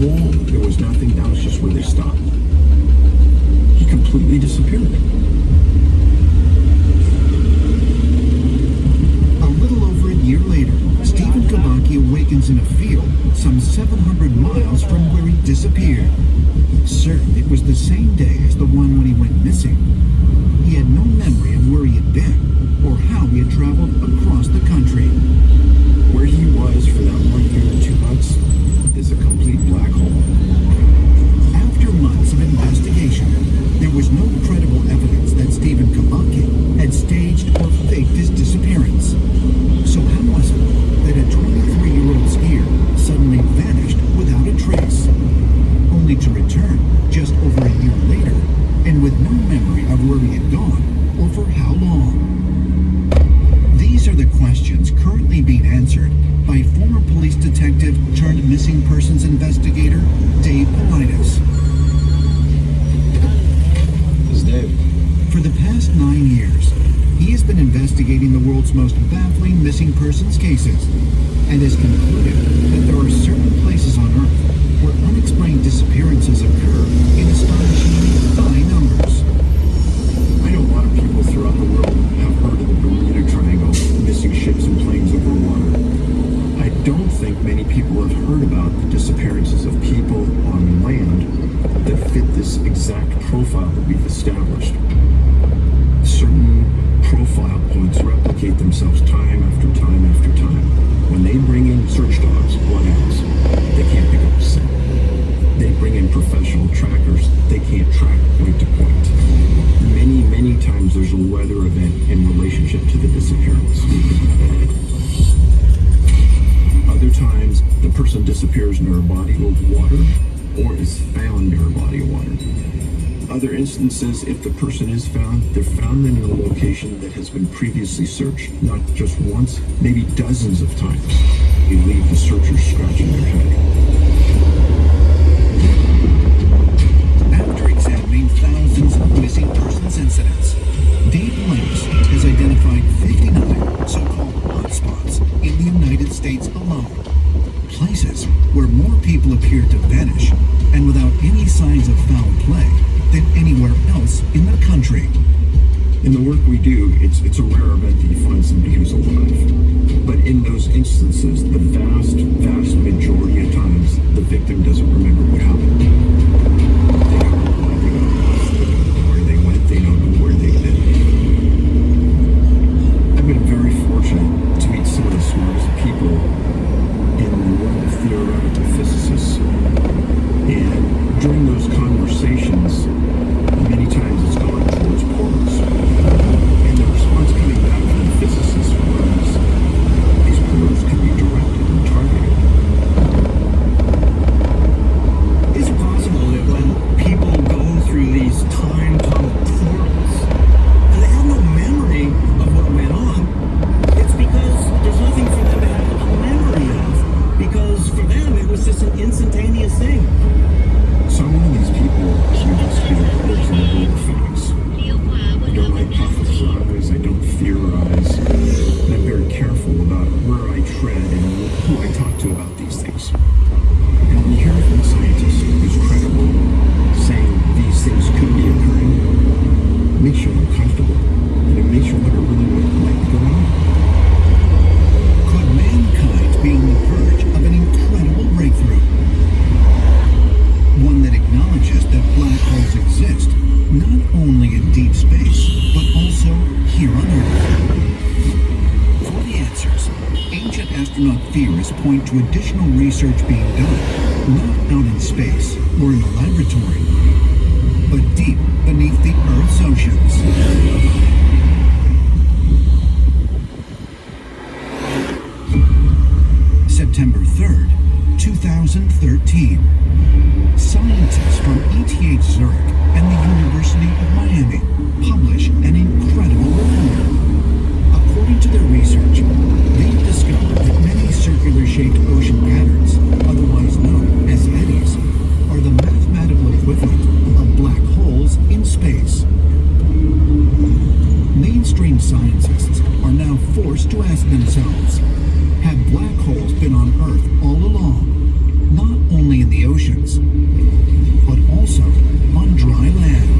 hole, there was nothing. That was just where they stopped. He completely disappeared. A little over a year later, Stephen Kubacki awakens in a field some 700 miles from where he disappeared. Certain it was the same day as the one when he went missing. He had no memory of where he had been or how he had traveled across the country. Where he was for that 1 year and 2 months is a complete black hole. After months of investigation, there was no credible evidence that Stephen Kubacki had staged or faked his disappearance. So how was it that a 23-year-old skier suddenly vanished without a trace, only to return just over a year later and with no memory of where he had gone or for how long? These are the questions currently being answered by former police detective turned missing persons investigator Dave Paulides. This is Dave. For the past 9 years, he has been investigating the world's most baffling missing persons cases and has concluded that there are certain places on Earth where unexplained disappearances occur in astonishingly high numbers. I know a lot of people throughout the world have heard of the Bermuda Triangle, missing ships and planes over water. I don't think many people have heard about the disappearances of people on land that fit this exact profile that we've established. Certain profile points replicate themselves time after time after time. When they bring in search dogs, bloodhounds, they can't pick up a scent. They bring in professional trackers, they can't track point to point. Many times there's a weather event in relationship to the disappearance. Other times, the person disappears near a body of water or is found near a body of water. Other instances, if the person is found, they're found in a location that has been previously searched, not just once, maybe dozens of times. You leave the searchers scratching their head. After examining thousands of missing persons incidents, Dave Paulides has identified 59 so-called hotspots in the United States alone. Places where more people appear to vanish and without any signs of foul play than anywhere else in the country. In the work we do, it's a rare event that you find somebody who's alive. But in those instances, the vast majority of times, the victim doesn't remember what happened. They don't know why they got lost, they don't know where they went, they don't know where they've been. I've been very fortunate to meet some of the smartest people in the world of theoretical physicists. And during those conversations, many times it's gone towards portals. And the response coming back from the physicists was, these portals can be directed and targeted. Is it possible that when people go through these time-tunnel portals and they have no memory of what went on, it's because there's nothing for them to have a memory of? Because for them it was just an instantaneous thing. Some of these people just feel lives in the world of facts. I don't like hypothesize, I don't theorize, and I'm very careful about where I tread and who I talk to about these things. And when you hear from a scientist who's credible saying these things could be occurring, it makes you uncomfortable, and it makes you wonder really what might be going on. Could mankind be on the verge of an incredible breakthrough? One that acknowledges that black holes exist, not only in deep space, but also here on Earth. For the answers, ancient astronaut theorists point to additional research being done, not out in space or in a laboratory, but deep beneath the Earth's oceans. September 3rd, 2013. Scientists from ETH Zurich and the University of Miami publish an incredible report. According to their research, they've discovered that many circular-shaped ocean patterns, otherwise known as eddies, are the mathematical equivalent of black holes in space. Mainstream scientists are now forced to ask themselves, have black holes been on Earth all along, not only in the the oceans, but also on dry land.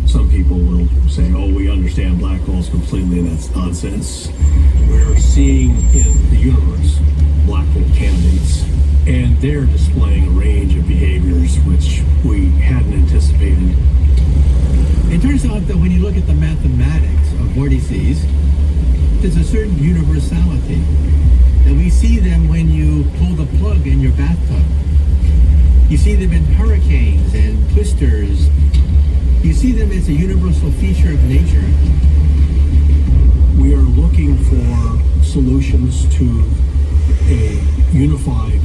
Some people will say, oh, we understand black holes completely, and that's nonsense. We're seeing in the universe black hole candidates, and they're displaying a range of behaviors which we hadn't anticipated. It turns out that when you look at the mathematics of vortices, there's a certain universality. And we see them when you pull the plug in your bathtub. You see them in hurricanes and twisters. You see them as a universal feature of nature. We are looking for solutions to a unified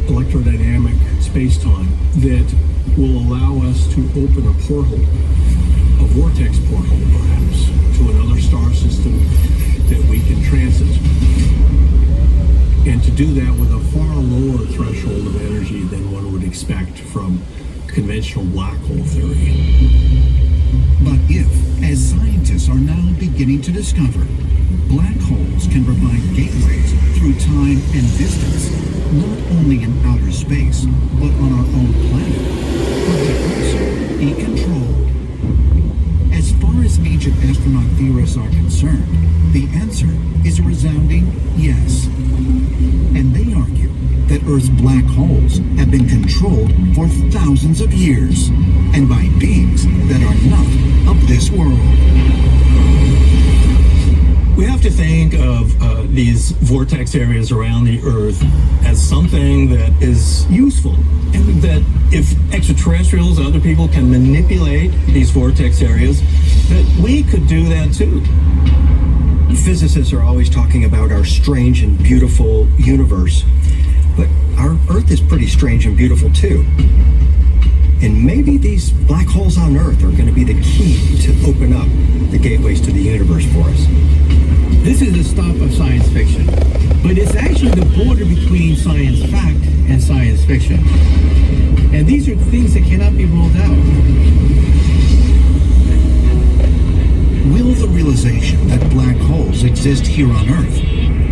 electrodynamic space-time that will allow us to open a portal, a vortex portal perhaps, to another star system that we can transit. And to do that with a far lower threshold of energy than one would expect from conventional black hole theory. But if, as scientists are now beginning to discover, black holes can provide gateways through time and distance, not only in outer space, but on our own planet, will they also be controlled? As far as ancient astronaut theorists are concerned, the answer is a resounding yes. And they argue that Earth's black holes have been controlled for thousands of years, and by beings that are not of this world. We have to think of these vortex areas around the Earth as something that is useful, and that if extraterrestrials, other people can manipulate these vortex areas, that we could do that too. Physicists are always talking about our strange and beautiful universe, but our Earth is pretty strange and beautiful too. And maybe these black holes on Earth are going to be the key to open up the gateways to the universe for us. This is the stuff of science fiction, but it's actually the border between science fact and science fiction. And these are things that cannot be ruled out. Will the realization that black holes exist here on Earth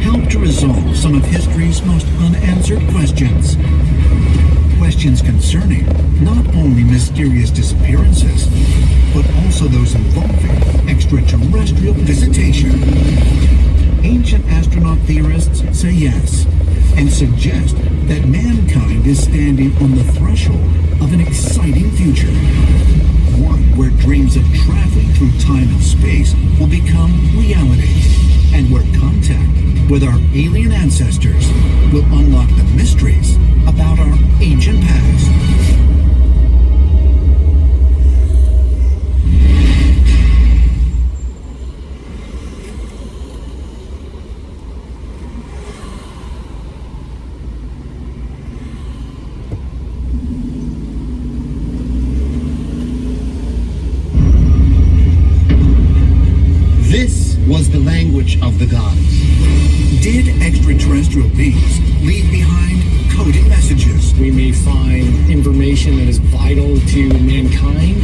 help to resolve some of history's most unanswered questions? Questions concerning not only mysterious disappearances, but also those involving extraterrestrial visitation. Ancient astronaut theorists say yes, and suggest that mankind is standing on the threshold of an exciting future. One where dreams of traveling through time and space will become reality, and where contact with our alien ancestors will unlock the mysteries about our ancient past. This was the language of the gods. Did extraterrestrial beings leave behind coded messages? We may find information that is vital to mankind.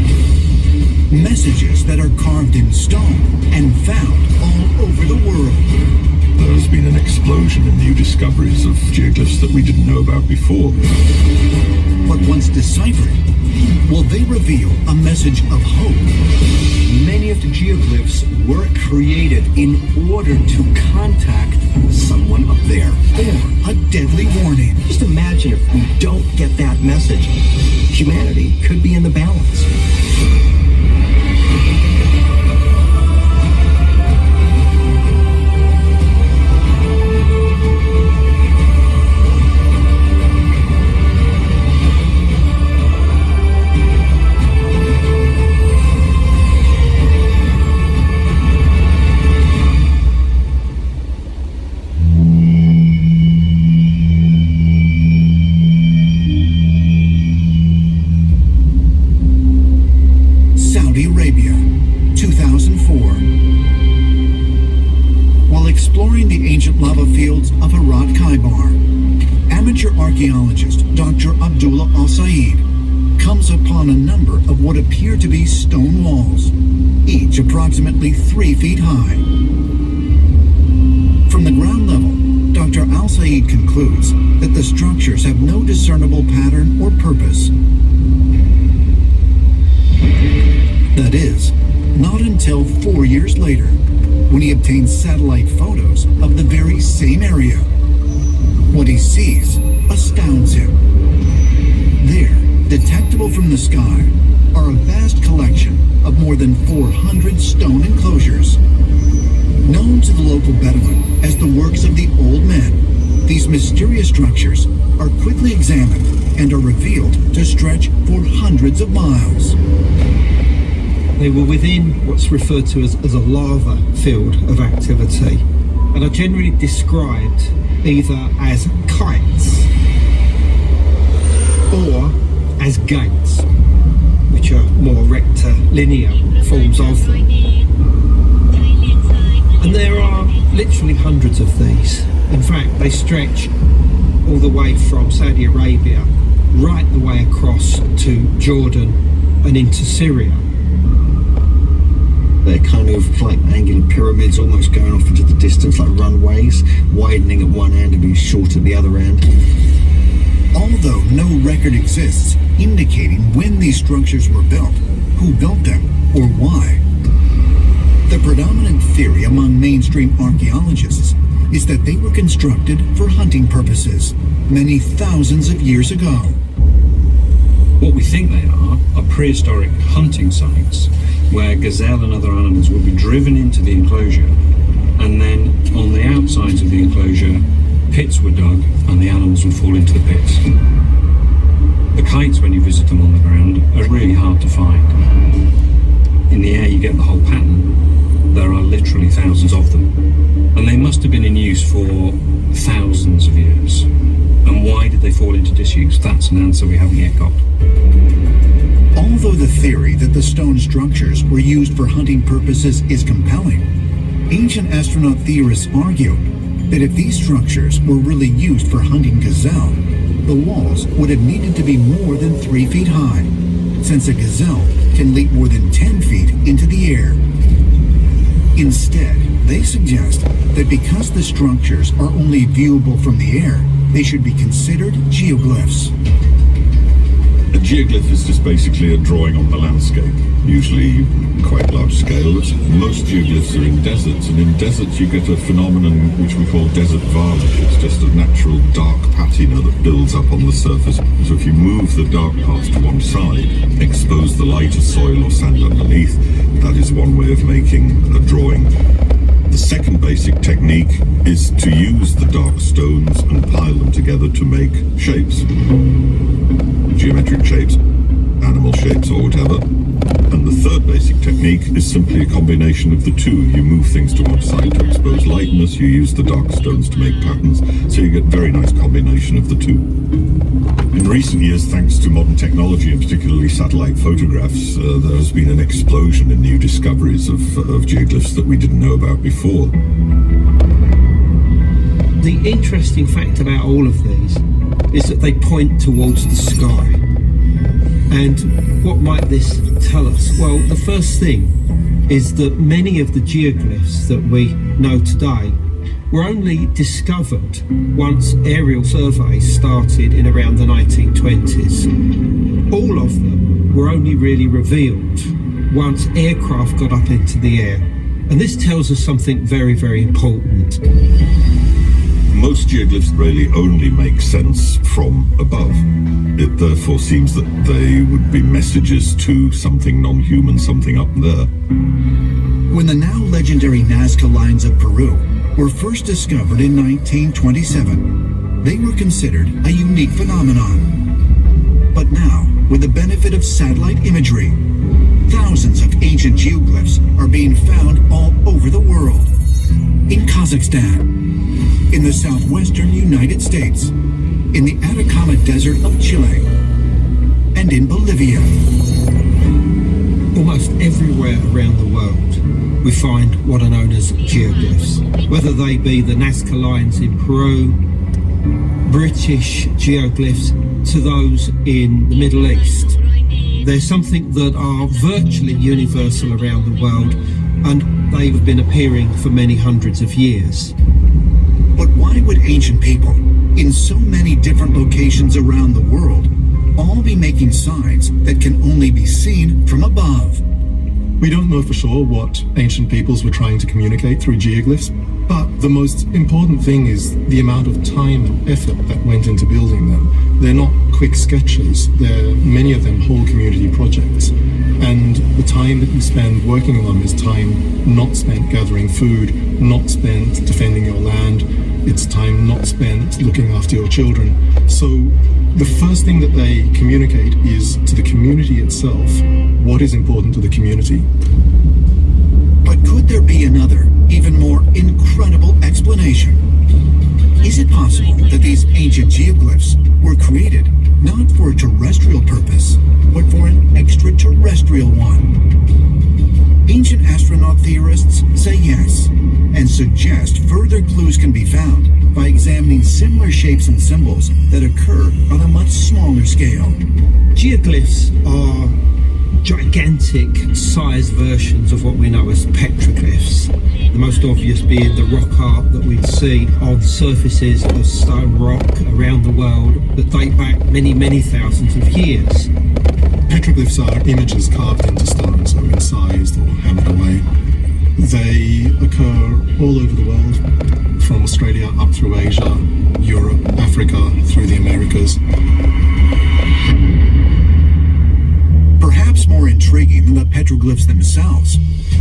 Messages that are carved in stone and found all over the world. There's been an explosion in new discoveries of geoglyphs that we didn't know about before. But once deciphered, will they reveal a message of hope? Many of the geoglyphs were created in order to contact someone up there. Or a deadly warning? Just imagine if we don't get that message, humanity could be in the balance. Saudi Arabia, 2004. While exploring the ancient lava fields of Herat Kaibar, amateur archaeologist Dr. Abdullah Al-Said comes upon a number of what appear to be stone walls, each approximately 3 feet high. From the ground level, Dr. Al-Said concludes that the structures have no discernible purpose. That is, not until 4 years later, when he obtains satellite photos of the very same area. What he sees astounds him. There, detectable from the sky, are a vast collection of more than 400 stone enclosures. Known to the local Bedouin as the works of the old men, these mysterious structures are quickly examined and are revealed to stretch for hundreds of miles. They were within what's referred to as a lava field of activity, and are generally described either as kites or as gates, which are more rectilinear forms of them. And there are literally hundreds of these. In fact, they stretch all the way from Saudi Arabia right the way across to Jordan and into Syria. They're kind of like angular pyramids, almost going off into the distance like runways, widening at one end and being short at the other end. Although no record exists indicating when these structures were built, who built them, or why, the predominant theory among mainstream archaeologists is that they were constructed for hunting purposes many thousands of years ago. What we think they are prehistoric hunting sites where gazelle and other animals would be driven into the enclosure, and then on the outsides of the enclosure pits were dug and the animals would fall into the pits. The kites, when you visit them on the ground, are really hard to find. In the air you get the whole pattern. There are literally thousands of them, and they must have been in use for thousands of years. And why did they fall into disuse? That's an answer we haven't yet got. Although the theory that the stone structures were used for hunting purposes is compelling, ancient astronaut theorists argue that if these structures were really used for hunting gazelle, the walls would have needed to be more than 3 feet high, since a gazelle can leap more than 10 feet into the air. Instead, they suggest that because the structures are only viewable from the air, they should be considered geoglyphs. A geoglyph is just basically a drawing on the landscape, usually quite large scale. Most geoglyphs are in deserts, and in deserts you get a phenomenon which we call desert varnish. It's just a natural dark patina that builds up on the surface. So if you move the dark parts to one side, expose the lighter soil or sand underneath, that is one way of making a drawing. The second basic technique is to use the dark stones and pile them together to make shapes. Geometric shapes, animal shapes or whatever. And the third basic technique is simply a combination of the two. You move things to one side to expose lightness, you use the dark stones to make patterns, so you get a very nice combination of the two. In recent years, thanks to modern technology and particularly satellite photographs, there has been an explosion in new discoveries of geoglyphs that we didn't know about before. The interesting fact about all of these is that they point towards the sky. And what might this tell us? Well, the first thing is that many of the geoglyphs that we know today were only discovered once aerial surveys started in around the 1920s. All of them were only really revealed once aircraft got up into the air. And this tells us something very, very important. Most geoglyphs really only make sense from above. It therefore seems that they would be messages to something non-human, something up there. When the now legendary Nazca Lines of Peru were first discovered in 1927, they were considered a unique phenomenon. But now, with the benefit of satellite imagery, thousands of ancient geoglyphs are being found all over the world. In Kazakhstan, in the southwestern United States, in the Atacama Desert of Chile, and in Bolivia. Almost everywhere around the world we find what are known as geoglyphs, whether they be the Nazca Lines in Peru, British geoglyphs, to those in the Middle East. They're something that are virtually universal around the world, and they've been appearing for many hundreds of years. But why would ancient people, in so many different locations around the world, all be making signs that can only be seen from above. We don't know for sure what ancient peoples were trying to communicate through geoglyphs, but the most important thing is the amount of time and effort that went into building them. They're not quick sketches, they're many of them whole community projects. And the time that you spend working on them is time not spent gathering food, not spent defending your land, it's time not spent looking after your children. So the first thing that they communicate is to the community itself what is important to the community. But could there be another, even more incredible explanation? Is it possible that these ancient geoglyphs were created not for a terrestrial purpose, but for an extraterrestrial one? Ancient astronaut theorists say yes, and suggest further clues can be found by examining similar shapes and symbols that occur on a much smaller scale. Geoglyphs are gigantic sized versions of what we know as petroglyphs. The most obvious being the rock art that we'd see on surfaces of stone rock around the world that date back many, many thousands of years. Petroglyphs are images carved into stone, so incised or hammered away. They occur all over the world, from Australia up through Asia, Europe, Africa, through the Americas. Perhaps more intriguing than the petroglyphs themselves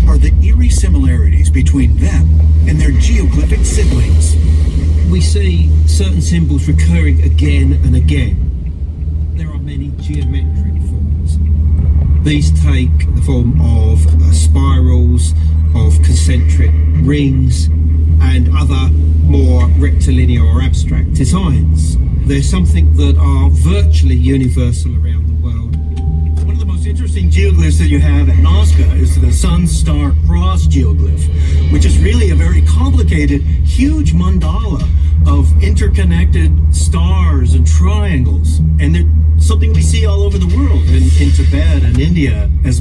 are the eerie similarities between them and their geoglyphic siblings. We see certain symbols recurring again and again. There are many geometric forms. These take the form of spirals, of concentric rings, and other more rectilinear or abstract designs. They're something that are virtually universal around the world. One of the most interesting geoglyphs that you have at Nazca is the Sun-Star Cross geoglyph, which is really a very complicated, huge mandala of interconnected stars and triangles. And they're something we see all over the world, in Tibet and India as